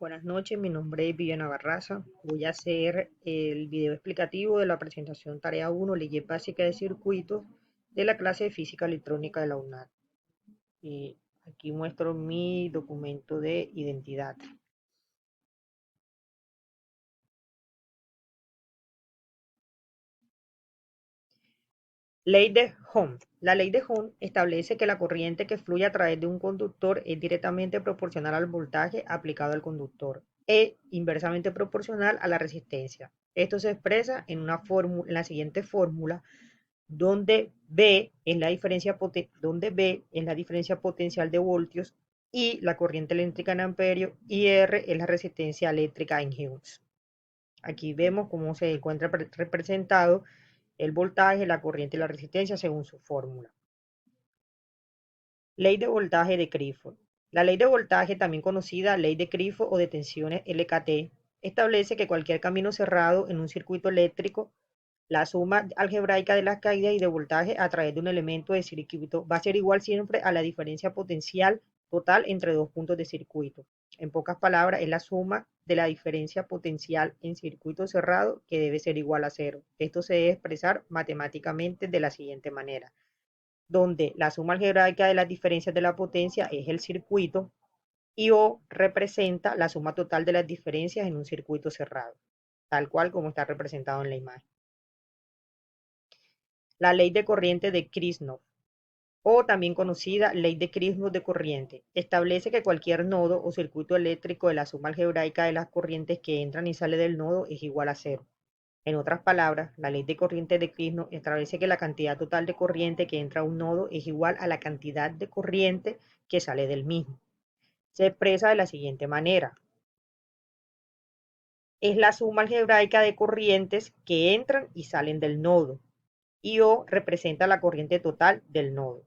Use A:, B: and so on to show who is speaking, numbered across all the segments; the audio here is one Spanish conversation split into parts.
A: Buenas noches, mi nombre es Viviana Barraza. Voy a hacer el video explicativo de la presentación tarea 1, Leyes Básicas de Circuitos, de la clase de Física Electrónica de la UNAD. Y aquí muestro mi documento de identidad. Ley de Ohm. La ley de Ohm establece que la corriente que fluye a través de un conductor es directamente proporcional al voltaje aplicado al conductor e inversamente proporcional a la resistencia. Esto se expresa en la siguiente fórmula, donde B es la diferencia potencial de voltios y la corriente eléctrica en amperios y R es la resistencia eléctrica en ohms. Aquí vemos cómo se encuentra representado el voltaje, la corriente y la resistencia según su fórmula. Ley de voltaje de Clifford. La ley de voltaje, también conocida ley de Clifford o de tensiones LKT, establece que cualquier camino cerrado en un circuito eléctrico, la suma algebraica de las caídas y de voltaje a través de un elemento de circuito va a ser igual siempre a la diferencia potencial total entre dos puntos de circuito. En pocas palabras, es la suma de la diferencia potencial en circuito cerrado que debe ser igual a cero. Esto se debe expresar matemáticamente de la siguiente manera, donde la suma algebraica de las diferencias de la potencia es el circuito y O representa la suma total de las diferencias en un circuito cerrado, tal cual como está representado en la imagen. La ley de corriente de Kirchhoff, o también conocida ley de Kirchhoff de corriente, establece que cualquier nodo o circuito eléctrico de la suma algebraica de las corrientes que entran y salen del nodo es igual a cero. En otras palabras, la ley de corriente de Kirchhoff establece que la cantidad total de corriente que entra a un nodo es igual a la cantidad de corriente que sale del mismo. Se expresa de la siguiente manera: es la suma algebraica de corrientes que entran y salen del nodo, y O representa la corriente total del nodo.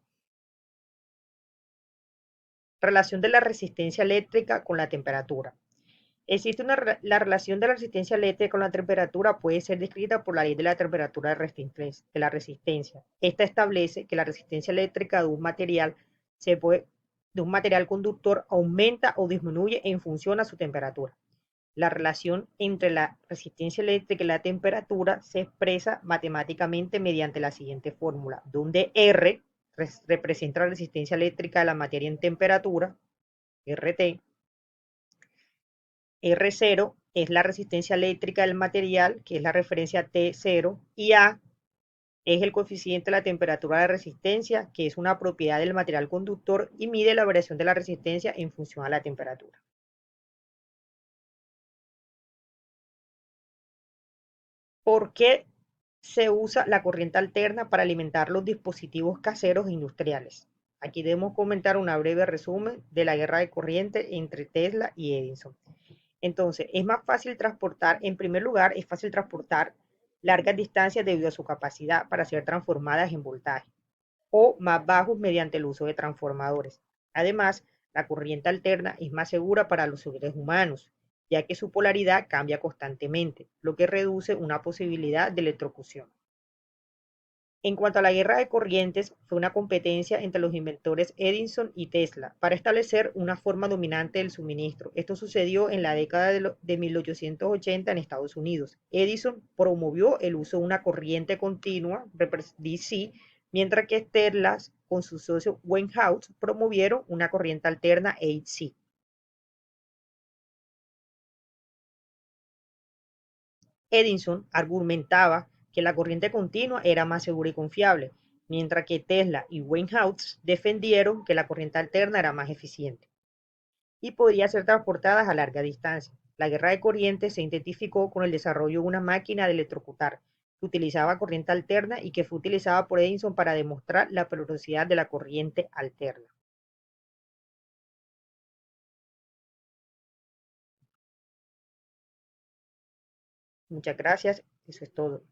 A: Relación de la resistencia eléctrica con la temperatura. La relación de la resistencia eléctrica con la temperatura puede ser descrita por la ley de la temperatura de la resistencia. Esta establece que la resistencia eléctrica de un material conductor aumenta o disminuye en función a su temperatura. La relación entre la resistencia eléctrica y la temperatura se expresa matemáticamente mediante la siguiente fórmula, donde R representa la resistencia eléctrica de la materia en temperatura, RT. R0 es la resistencia eléctrica del material, que es la referencia T0, y A es el coeficiente de la temperatura de resistencia, que es una propiedad del material conductor y mide la variación de la resistencia en función a la temperatura. ¿Por qué se usa la corriente alterna para alimentar los dispositivos caseros e industriales? Aquí debemos comentar un breve resumen de la guerra de corriente entre Tesla y Edison. Entonces, es más fácil transportar, en primer lugar, es fácil transportar largas distancias debido a su capacidad para ser transformadas en voltaje, o más bajos mediante el uso de transformadores. Además, la corriente alterna es más segura para los seres humanos, ya que su polaridad cambia constantemente, lo que reduce una posibilidad de electrocución. En cuanto a la guerra de corrientes, fue una competencia entre los inventores Edison y Tesla para establecer una forma dominante del suministro. Esto sucedió en la década de 1880 en Estados Unidos. Edison promovió el uso de una corriente continua, DC, mientras que Tesla, con su socio Westinghouse, promovieron una corriente alterna, AC. Edison argumentaba que la corriente continua era más segura y confiable, mientras que Tesla y Westinghouse defendieron que la corriente alterna era más eficiente y podía ser transportada a larga distancia. La guerra de corrientes se identificó con el desarrollo de una máquina de electrocutar que utilizaba corriente alterna y que fue utilizada por Edison para demostrar la peligrosidad de la corriente alterna. Muchas gracias, eso es todo.